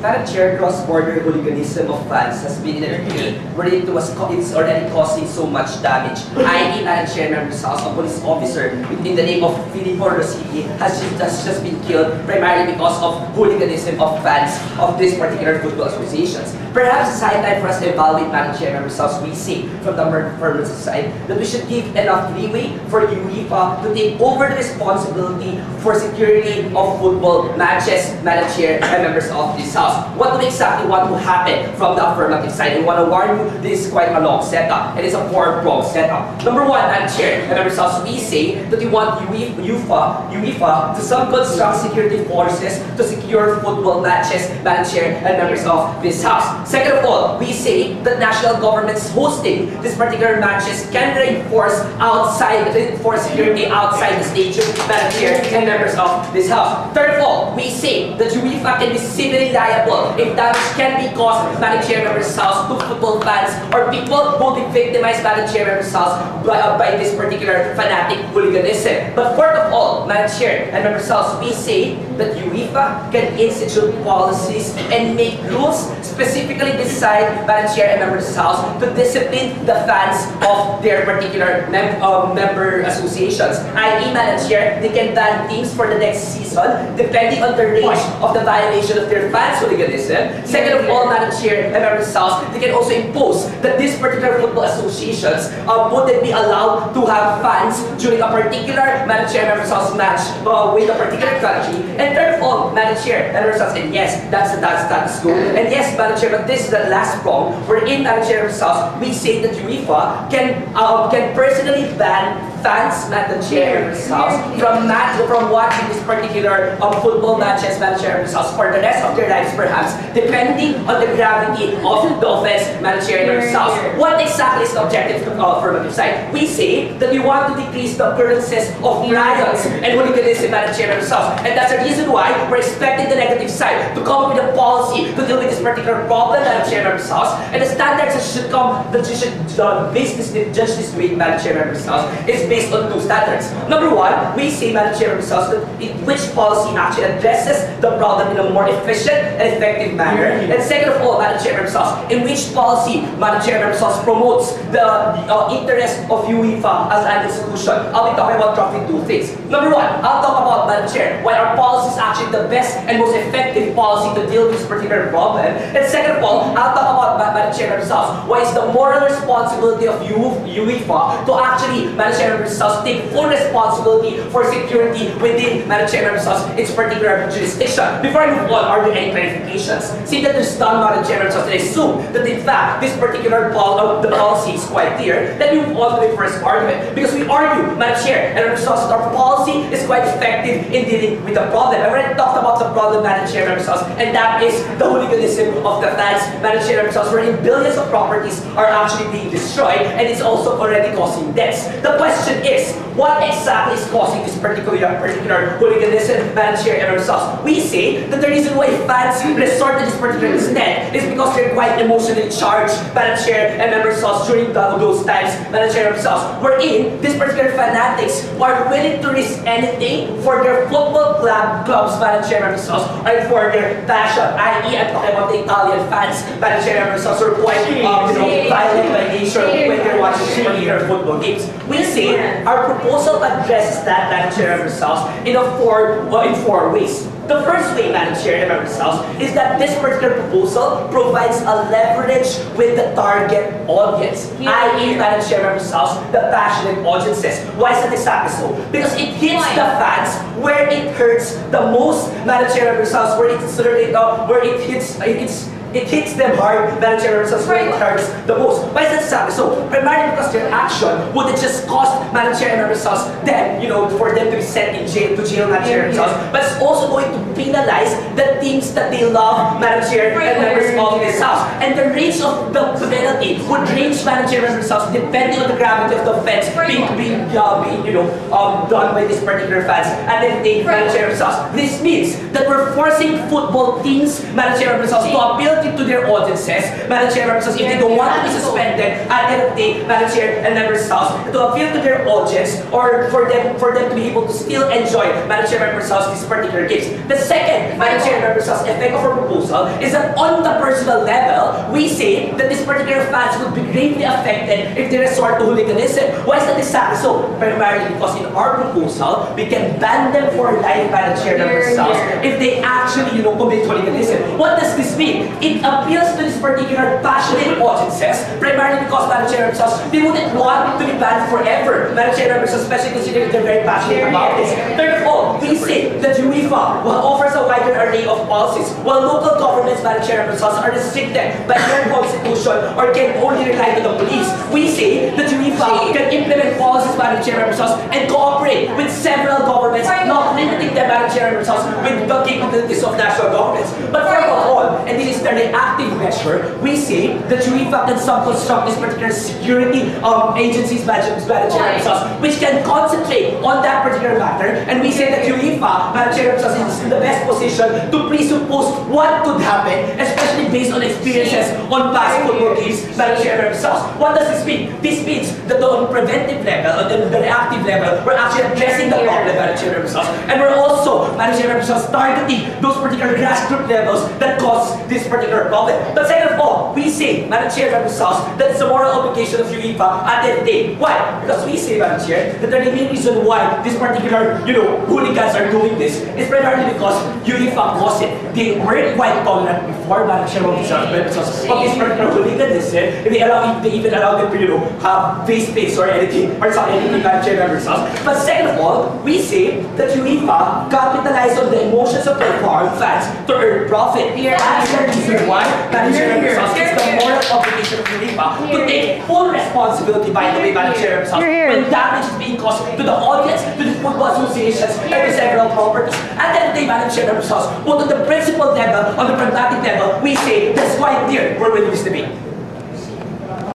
Madam Chair, cross-border hooliganism of fans has been in a degree where it's already causing so much damage. I.e., Madam Chair, members House, a police officer in the name of Filippo Rossi has just been killed primarily because of hooliganism of fans of this particular football associations. Perhaps it's high time for us to evaluate, Madam Chair, members House, we say from the permanent side that we should give enough leeway for UEFA to take over the responsibility for security of football matches, Madam Chair, and members of this House. What do we exactly want to happen from the affirmative side? We want to warn you, this is quite a long setup. It is a four-pronged setup. Number one, Madam Chair, and members House, we say that we want UEFA to some construct security forces to secure football matches, Madam Chair, and members of this House. Second of all, we say that national governments hosting these particular matches can reinforce security outside the stadium, Madam Chair, and members of this House. Third of all, we say that UEFA can be civilly liable if damage can be caused, Madam Chair, members House, to football fans or people who will be victimized, Madam Chair, members House, by this particular fanatic hooliganism. But fourth of all, Madam Chair, and members House, we say that UEFA can institute policies and make rules specifically decide, Madam Chair, and members House, to discipline the fans of their particular member associations. I.e., Madam Chair, they can ban teams for the next season depending on the range of the violation of their fans' hooliganism. Second of all, Madam Chair, and members House, they can also impose that these particular football associations wouldn't be allowed to have fans during a particular, Madam Chair, members House, match with a particular country. And third of all, Madam Chair, and members House, and yes, that's the status quo. And yes, Madam Chair, but this is the last prong, wherein, Madam Chair, members House, we say that UEFA can personally ban fans, Madam Chair, members House, from watching this particular football matches, Madam Chair, members House, for the rest of their lives, perhaps, depending on the gravity of the offense, Madam Chair, members House. What exactly is the objective of the affirmative side? We say that we want to decrease the occurrences of riots and hooliganism, Madam Chair, members House, and that's the reason why we're expecting the negative side to come up with a policy to deal with this particular problem, Madam Chair, members House, and the standards that should judge this way, Madam Chair, members House, is based on two standards. Number one, we say, Madam Chair, members House, that which policy actually addresses the problem in a more efficient and effective manner. And second of all, Madam Chair, members House, in which policy, Madam Chair, members House, promotes the interest of UEFA as an institution. I'll be talking about roughly two things. Number one, I'll talk about, Madam Chair, why our policy is actually the best and most effective policy to deal with this particular problem. And second of all, I'll talk about, Madam Chair, members House, why it's the moral responsibility of UEFA to actually, Madam Chair, members House, take full responsibility for security within, Madam Chair, members House, its particular jurisdiction. Before I move on, are there any clarifications? See that there's none, Madam Chair, members House, and I assume that in fact this particular policy is quite clear. Let me move on to the first argument, because we argue, Madam Chair, and members House, that our policy is quite effective in dealing with the problem. I already talked about the problem, Madam Chair, members House, and that is the hooliganism of the fans, Madam Chair, members House, wherein billions of properties are actually being destroyed, and it's also already causing deaths. The question is, what exactly is causing this particular hooliganism, Madam Chair, and members House? We say that the reason why fans resort to this particular instead is because they're quite emotionally charged, Madam Chair, and members House, during those times, Madam Chair, and members House, wherein these particular fanatics are willing to risk anything for their football clubs, Madam Chair, and members House, and for their passion. I.e., I'm talking about the Italian fans, Madam Chair, and members House, who are quite violent by nature when they're watching this particular football games. We say our proposal addresses that, Madam Chair, and members House, in four ways. The first way, Madam Chair, and members House, is that this particular proposal provides a leverage with the target audience, i.e., Madam Chair, and members House, the passionate audiences. Why is that exactly so? Because it hits the fans where it hurts the most, Madam Chair, and members House, where it hits it hits them hard, Madam Chair, members of House, it hurts the most. Why is that sad? So, primarily because their action would it just cost Madam Chair, members of House, them, for them to be sent in jail, Madam Chair, members of House, but it's also going to penalize the things that they love, Madam Chair, and members of this House. And the range of the penalty would range, Madam Chair, members of House, depending on the gravity of the offense being done by this particular offense. And then they, Madam Chair, members of House, this means that we're forcing football teams, Madam Chair, members of House, to appeal to their audiences, Madam Chair, members of House, if they don't want to be suspended at the end of the day, Madam Chair and members of House, to appeal to their audience or for them to be able to still enjoy, Madam Chair, members of House, these particular games. The second, Madam Chair, members of House, effect of our proposal is that on the personal level, we say that this particular fans would be greatly affected if they resort to hooliganism. Why is that exactly so? Primarily because in our proposal, we can ban them for life, Madam Chair, members of House, if they actually, commit hooliganism. What does this mean? It appeals to this particular passionate audiences, primarily because, Madam Chair, members of House, they wouldn't want to be banned forever, Madam Chair, members of House, especially considering they're very passionate about this. Third of all, we say that UEFA offers a wider array of policies, while local governments, Madam Chair, members of House, are restricted by their constitution or can only rely on the police. We say that UEFA can implement policies, Madam Chair, members of House, and cooperate with several governments, not limiting them, Madam Chair, members of House, with the capabilities of national governments. But further of all, and this is the reactive measure, we say that UEFA can subconstruct this particular security agencies, Madam Chair, members of House, which can concentrate on that particular matter, and we say that UEFA, Madam Chair, members of House, is in the best position to presuppose what could happen, especially based on experiences on past football games, Madam Chair, members of House. What does this mean? This means that on preventive level, on the reactive level, we're actually addressing the problem, Madam Chair, members of House, and we're also, Madam Chair, members of House, targeting those particular grassroots levels that cause this particular problem. But second of all, we say, Madam Chair, members of House, that it's a moral obligation of UEFA at the end of the day. Why? Because we say, Madam Chair, that the main reason why this particular, hooligans are doing this is primarily because UEFA caused it. They weren't quite tolerant before, Madam Chair, members of House, but this particular hooliganism, they even allow them to, have face paints or anything, Madam Chair, members of House. But second of all, we say that UEFA capitalized on the emotions of their foreign fans to earn profit. That's the reason why, Madam Chair, members of House, it's the moral obligation of UEFA to take full responsibility, by the way, Madam Chair, members of House, when damage is being caused to the audience, to the football associations, and to several properties. And then they, Madam Chair, members of House, but on the principal level, on the pragmatic level, we say that's quite clear where we lose the debate.